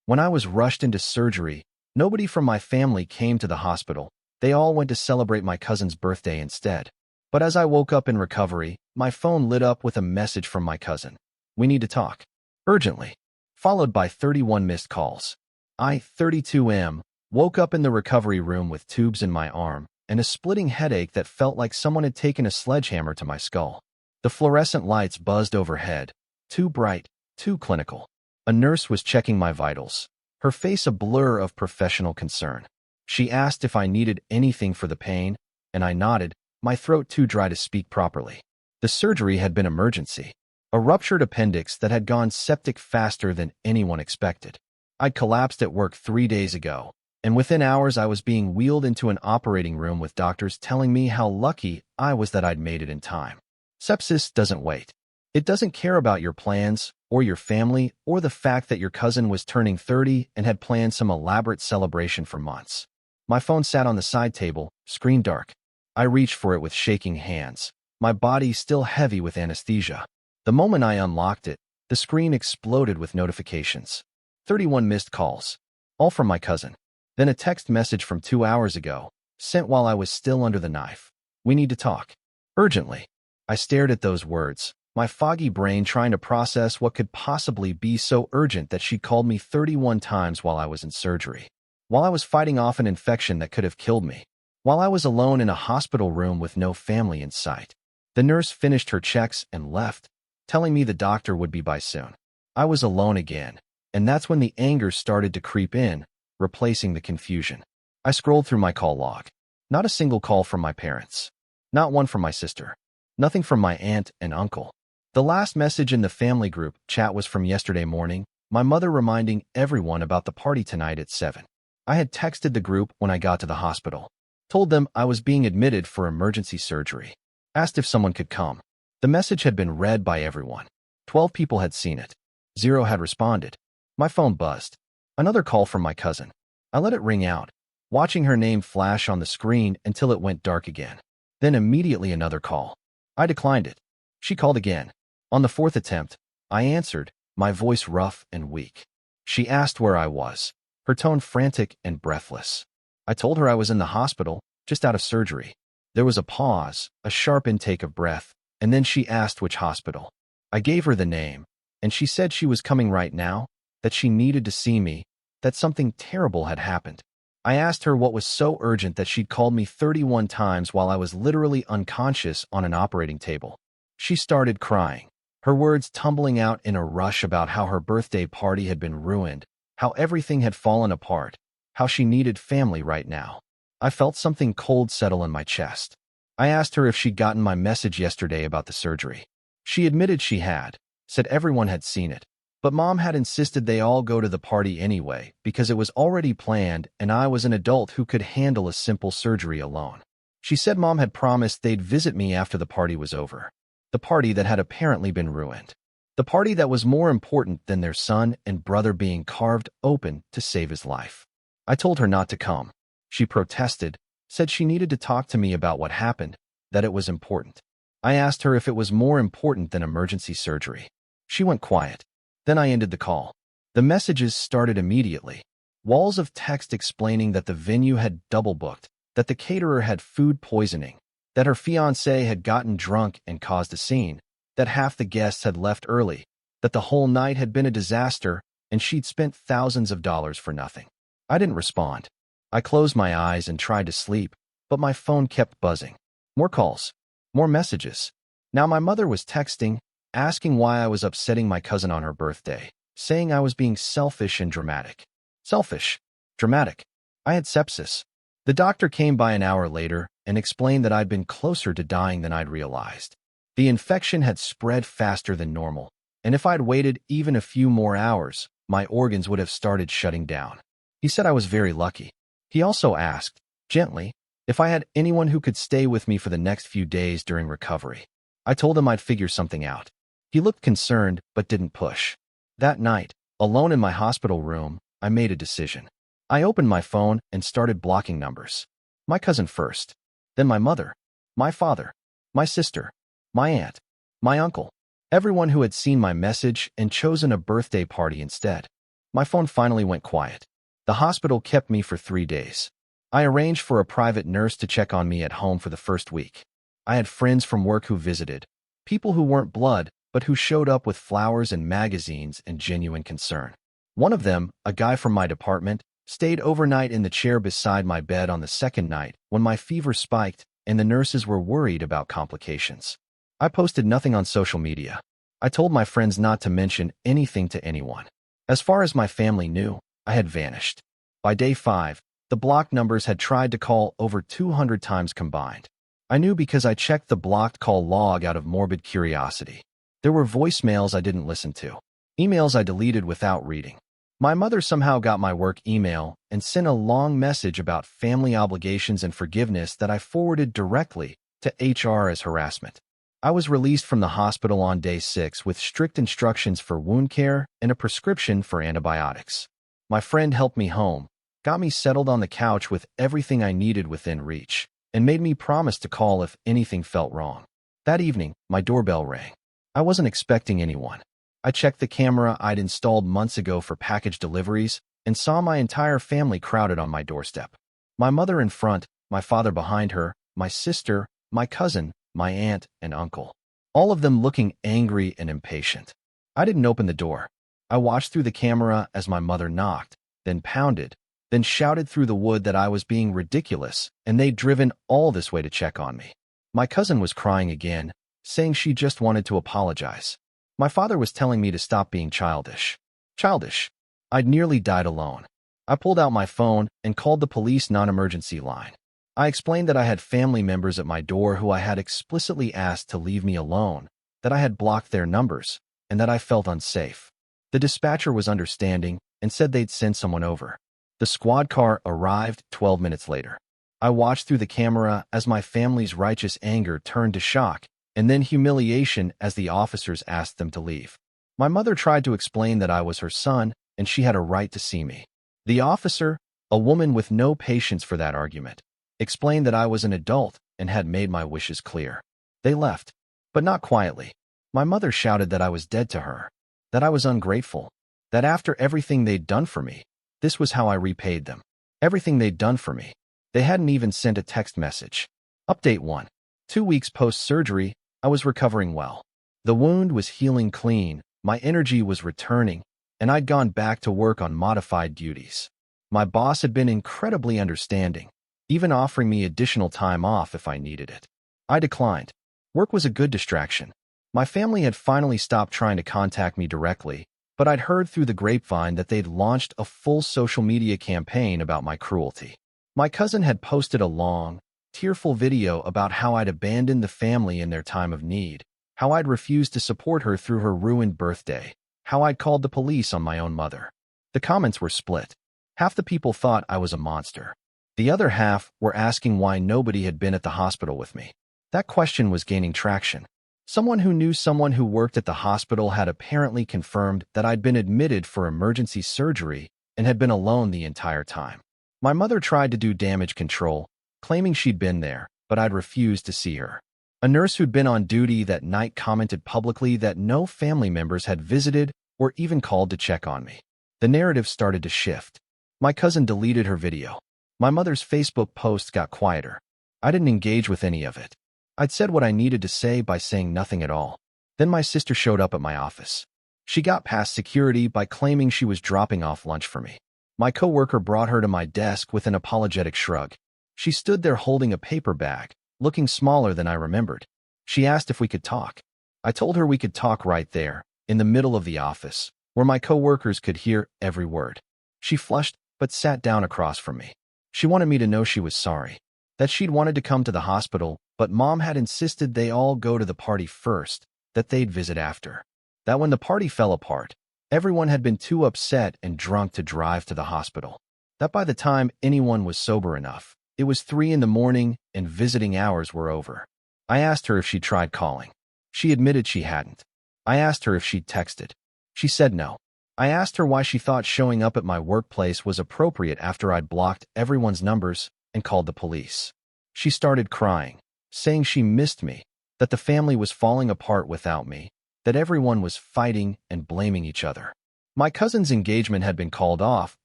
When I was rushed into surgery, nobody from my family came to the hospital. They all went to celebrate my cousin's birthday instead. But as I woke up in recovery, my phone lit up with a message from my cousin. "We need to talk. Urgently." Followed by 31 missed calls. I, 32M, woke up in the recovery room with tubes in my arm and a splitting headache that felt like someone had taken a sledgehammer to my skull. The fluorescent lights buzzed overhead, too bright, too clinical. A nurse was checking my vitals, her face a blur of professional concern. She asked if I needed anything for the pain, and I nodded, my throat too dry to speak properly. The surgery had been emergency. A ruptured appendix that had gone septic faster than anyone expected. I'd collapsed at work 3 days ago, and within hours I was being wheeled into an operating room with doctors telling me how lucky I was that I'd made it in time. Sepsis doesn't wait. It doesn't care about your plans, or your family, or the fact that your cousin was turning 30 and had planned some elaborate celebration for months. My phone sat on the side table, screen dark. I reached for it with shaking hands, my body still heavy with anesthesia. The moment I unlocked it, the screen exploded with notifications. 31 missed calls, all from my cousin. Then a text message from 2 hours ago, sent while I was still under the knife. "We need to talk. Urgently." I stared at those words, my foggy brain trying to process what could possibly be so urgent that she called me 31 times while I was in surgery. While I was fighting off an infection that could have killed me. While I was alone in a hospital room with no family in sight. The nurse finished her checks and left, telling me the doctor would be by soon. I was alone again, and that's when the anger started to creep in, replacing the confusion. I scrolled through my call log. Not a single call from my parents. Not one from my sister. Nothing from my aunt and uncle. The last message in the family group chat was from yesterday morning, my mother reminding everyone about the party tonight at 7. I had texted the group when I got to the hospital. Told them I was being admitted for emergency surgery. Asked if someone could come. The message had been read by everyone. 12 people had seen it. 0 had responded. My phone buzzed. Another call from my cousin. I let it ring out, watching her name flash on the screen until it went dark again. Then immediately another call. I declined it. She called again. On the 4th attempt, I answered, my voice rough and weak. She asked where I was, her tone frantic and breathless. I told her I was in the hospital, just out of surgery. There was a pause, a sharp intake of breath, and then she asked which hospital. I gave her the name, and she said she was coming right now, that she needed to see me, that something terrible had happened. I asked her what was so urgent that she'd called me 31 times while I was literally unconscious on an operating table. She started crying, her words tumbling out in a rush about how her birthday party had been ruined, how everything had fallen apart, how she needed family right now. I felt something cold settle in my chest. I asked her if she'd gotten my message yesterday about the surgery. She admitted she had, said everyone had seen it. But Mom had insisted they all go to the party anyway because it was already planned and I was an adult who could handle a simple surgery alone. She said Mom had promised they'd visit me after the party was over. The party that had apparently been ruined. The party that was more important than their son and brother being carved open to save his life. I told her not to come. She protested, said she needed to talk to me about what happened, that it was important. I asked her if it was more important than emergency surgery. She went quiet. Then I ended the call. The messages started immediately. Walls of text explaining that the venue had double booked, that the caterer had food poisoning, that her fiancé had gotten drunk and caused a scene, that half the guests had left early, that the whole night had been a disaster, and she'd spent thousands of dollars for nothing. I didn't respond. I closed my eyes and tried to sleep, but my phone kept buzzing. More calls. More messages. Now my mother was texting, asking why I was upsetting my cousin on her birthday, saying I was being selfish and dramatic. Selfish. Dramatic. I had sepsis. The doctor came by an hour later and explained that I'd been closer to dying than I'd realized. The infection had spread faster than normal, and if I'd waited even a few more hours, my organs would have started shutting down. He said I was very lucky. He also asked, gently, if I had anyone who could stay with me for the next few days during recovery. I told him I'd figure something out. He looked concerned, but didn't push. That night, alone in my hospital room, I made a decision. I opened my phone and started blocking numbers. My cousin first, then my mother, my father, my sister, my aunt, my uncle, everyone who had seen my message and chosen a birthday party instead. My phone finally went quiet. The hospital kept me for 3 days. I arranged for a private nurse to check on me at home for the first week. I had friends from work who visited, people who weren't blood, but who showed up with flowers and magazines and genuine concern. One of them, a guy from my department, stayed overnight in the chair beside my bed on the second night when my fever spiked and the nurses were worried about complications. I posted nothing on social media. I told my friends not to mention anything to anyone. As far as my family knew, I had vanished. By day 5, the blocked numbers had tried to call over 200 times combined. I knew because I checked the blocked call log out of morbid curiosity. There were voicemails I didn't listen to, emails I deleted without reading. My mother somehow got my work email and sent a long message about family obligations and forgiveness that I forwarded directly to HR as harassment. I was released from the hospital on day 6 with strict instructions for wound care and a prescription for antibiotics. My friend helped me home, got me settled on the couch with everything I needed within reach, and made me promise to call if anything felt wrong. That evening, my doorbell rang. I wasn't expecting anyone. I checked the camera I'd installed months ago for package deliveries and saw my entire family crowded on my doorstep. My mother in front, my father behind her, my sister, my cousin, my aunt, and uncle. All of them looking angry and impatient. I didn't open the door. I watched through the camera as my mother knocked, then pounded, then shouted through the wood that I was being ridiculous and they'd driven all this way to check on me. My cousin was crying again, saying she just wanted to apologize. My father was telling me to stop being childish. Childish. I'd nearly died alone. I pulled out my phone and called the police non-emergency line. I explained that I had family members at my door who I had explicitly asked to leave me alone, that I had blocked their numbers, and that I felt unsafe. The dispatcher was understanding and said they'd send someone over. The squad car arrived 12 minutes later. I watched through the camera as my family's righteous anger turned to shock and then humiliation as the officers asked them to leave. My mother tried to explain that I was her son and she had a right to see me. The officer, a woman with no patience for that argument, explained that I was an adult and had made my wishes clear. They left, but not quietly. My mother shouted that I was dead to her, that I was ungrateful, that after everything they'd done for me, this was how I repaid them. Everything they'd done for me. They hadn't even sent a text message. Update 1. 2 weeks post-surgery, I was recovering well. The wound was healing clean, my energy was returning, and I'd gone back to work on modified duties. My boss had been incredibly understanding, even offering me additional time off if I needed it. I declined. Work was a good distraction. My family had finally stopped trying to contact me directly, but I'd heard through the grapevine that they'd launched a full social media campaign about my cruelty. My cousin had posted a long, tearful video about how I'd abandoned the family in their time of need, how I'd refused to support her through her ruined birthday, how I'd called the police on my own mother. The comments were split. Half the people thought I was a monster. The other half were asking why nobody had been at the hospital with me. That question was gaining traction. Someone who knew someone who worked at the hospital had apparently confirmed that I'd been admitted for emergency surgery and had been alone the entire time. My mother tried to do damage control, claiming she'd been there, but I'd refused to see her. A nurse who'd been on duty that night commented publicly that no family members had visited or even called to check on me. The narrative started to shift. My cousin deleted her video. My mother's Facebook posts got quieter. I didn't engage with any of it. I'd said what I needed to say by saying nothing at all. Then my sister showed up at my office. She got past security by claiming she was dropping off lunch for me. My coworker brought her to my desk with an apologetic shrug. She stood there holding a paper bag, looking smaller than I remembered. She asked if we could talk. I told her we could talk right there, in the middle of the office, where my coworkers could hear every word. She flushed, but sat down across from me. She wanted me to know she was sorry, that she'd wanted to come to the hospital, but Mom had insisted they all go to the party first, that they'd visit after. That when the party fell apart, everyone had been too upset and drunk to drive to the hospital. That by the time anyone was sober enough, it was 3 in the morning and visiting hours were over. I asked her if she'd tried calling. She admitted she hadn't. I asked her if she'd texted. She said no. I asked her why she thought showing up at my workplace was appropriate after I'd blocked everyone's numbers and called the police. She started crying, saying she missed me, that the family was falling apart without me, that everyone was fighting and blaming each other. My cousin's engagement had been called off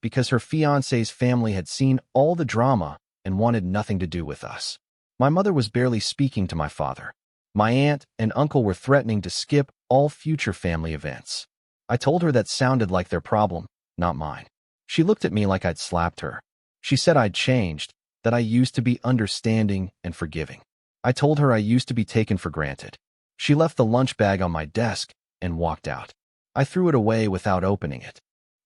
because her fiancé's family had seen all the drama and wanted nothing to do with us. My mother was barely speaking to my father. My aunt and uncle were threatening to skip all future family events. I told her that sounded like their problem, not mine. She looked at me like I'd slapped her. She said I'd changed, that I used to be understanding and forgiving. I told her I used to be taken for granted. She left the lunch bag on my desk and walked out. I threw it away without opening it.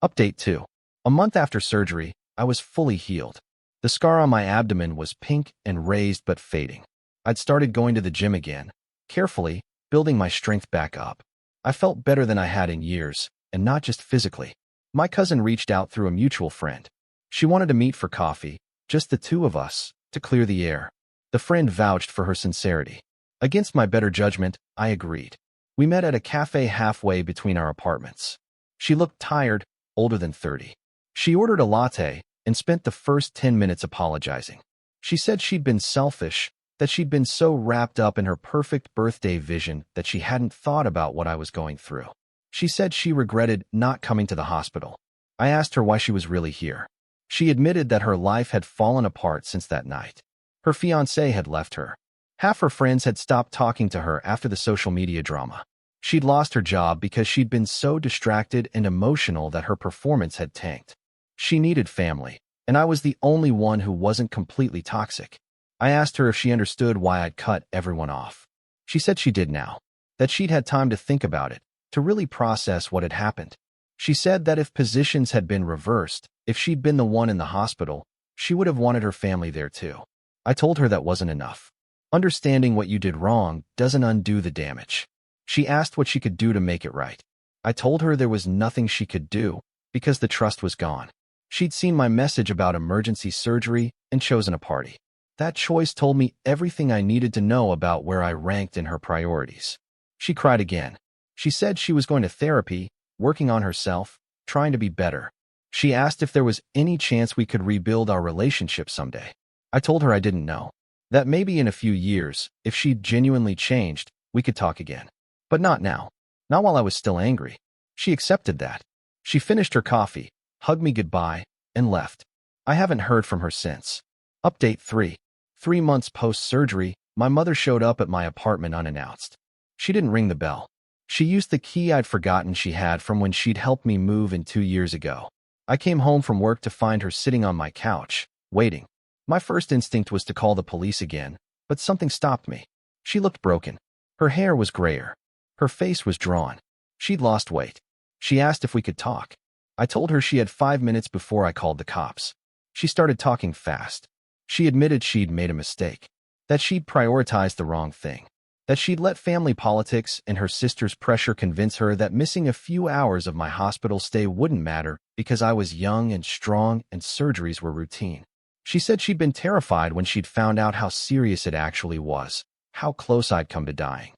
Update 2. A month after surgery, I was fully healed. The scar on my abdomen was pink and raised but fading. I'd started going to the gym again, carefully, building my strength back up. I felt better than I had in years, and not just physically. My cousin reached out through a mutual friend. She wanted to meet for coffee, just the two of us, to clear the air. The friend vouched for her sincerity. Against my better judgment, I agreed. We met at a cafe halfway between our apartments. She looked tired, older than 30. She ordered a latte and spent the first 10 minutes apologizing. She said she'd been selfish, that she'd been so wrapped up in her perfect birthday vision that she hadn't thought about what I was going through. She said she regretted not coming to the hospital. I asked her why she was really here. She admitted that her life had fallen apart since that night. Her fiancé had left her. Half her friends had stopped talking to her after the social media drama. She'd lost her job because she'd been so distracted and emotional that her performance had tanked. She needed family, and I was the only one who wasn't completely toxic. I asked her if she understood why I'd cut everyone off. She said she did now, that she'd had time to think about it, to really process what had happened. She said that if positions had been reversed, if she'd been the one in the hospital, she would have wanted her family there too. I told her that wasn't enough. Understanding what you did wrong doesn't undo the damage. She asked what she could do to make it right. I told her there was nothing she could do because the trust was gone. She'd seen my message about emergency surgery and chosen a party. That choice told me everything I needed to know about where I ranked in her priorities. She cried again. She said she was going to therapy, working on herself, trying to be better. She asked if there was any chance we could rebuild our relationship someday. I told her I didn't know. That maybe in a few years, if she'd genuinely changed, we could talk again. But not now. Not while I was still angry. She accepted that. She finished her coffee, hugged me goodbye, and left. I haven't heard from her since. Update 3. 3 months post-surgery, my mother showed up at my apartment unannounced. She didn't ring the bell. She used the key I'd forgotten she had from when she'd helped me move in 2 years ago. I came home from work to find her sitting on my couch, waiting. My first instinct was to call the police again, but something stopped me. She looked broken. Her hair was grayer. Her face was drawn. She'd lost weight. She asked if we could talk. I told her she had 5 minutes before I called the cops. She started talking fast. She admitted she'd made a mistake, that she'd prioritized the wrong thing, that she'd let family politics and her sister's pressure convince her that missing a few hours of my hospital stay wouldn't matter because I was young and strong and surgeries were routine. She said she'd been terrified when she'd found out how serious it actually was, how close I'd come to dying.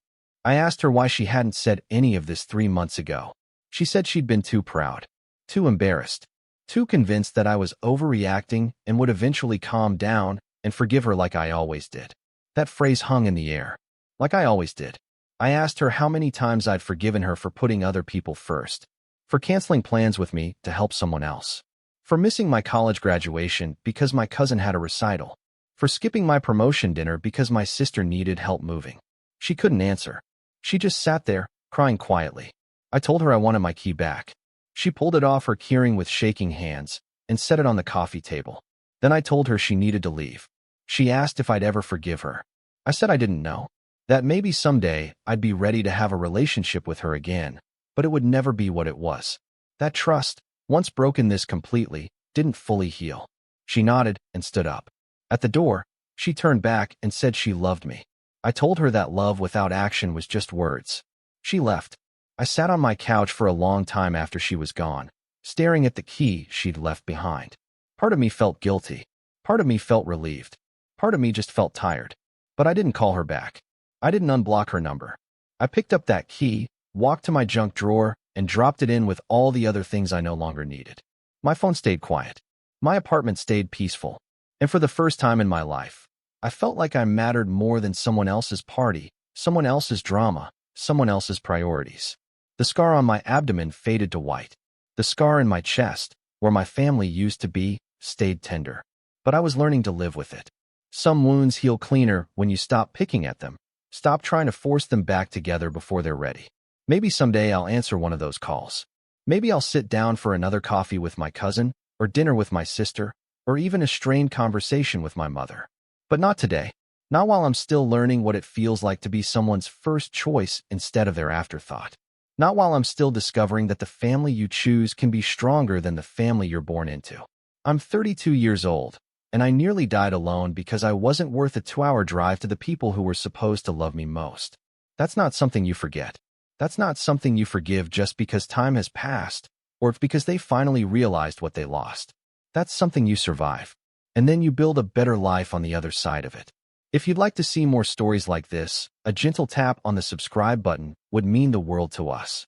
I asked her why she hadn't said any of this 3 months ago. She said she'd been too proud, too embarrassed, too convinced that I was overreacting and would eventually calm down and forgive her like I always did. That phrase hung in the air. Like I always did. I asked her how many times I'd forgiven her for putting other people first, for canceling plans with me to help someone else, for missing my college graduation because my cousin had a recital, for skipping my promotion dinner because my sister needed help moving. She couldn't answer. She just sat there, crying quietly. I told her I wanted my key back. She pulled it off her keyring with shaking hands and set it on the coffee table. Then I told her she needed to leave. She asked if I'd ever forgive her. I said I didn't know. That maybe someday I'd be ready to have a relationship with her again, but it would never be what it was. That trust, once broken this completely, didn't fully heal. She nodded and stood up. At the door, she turned back and said she loved me. I told her that love without action was just words. She left. I sat on my couch for a long time after she was gone, staring at the key she'd left behind. Part of me felt guilty. Part of me felt relieved. Part of me just felt tired. But I didn't call her back. I didn't unblock her number. I picked up that key, walked to my junk drawer, and dropped it in with all the other things I no longer needed. My phone stayed quiet. My apartment stayed peaceful. And for the first time in my life, I felt like I mattered more than someone else's party, someone else's drama, someone else's priorities. The scar on my abdomen faded to white. The scar in my chest, where my family used to be, stayed tender. But I was learning to live with it. Some wounds heal cleaner when you stop picking at them. Stop trying to force them back together before they're ready. Maybe someday I'll answer one of those calls. Maybe I'll sit down for another coffee with my cousin, or dinner with my sister, or even a strained conversation with my mother. But not today. Not while I'm still learning what it feels like to be someone's first choice instead of their afterthought. Not while I'm still discovering that the family you choose can be stronger than the family you're born into. I'm 32 years old, and I nearly died alone because I wasn't worth a 2-hour drive to the people who were supposed to love me most. That's not something you forget. That's not something you forgive just because time has passed, or because they finally realized what they lost. That's something you survive, and then you build a better life on the other side of it. If you'd like to see more stories like this, a gentle tap on the subscribe button would mean the world to us.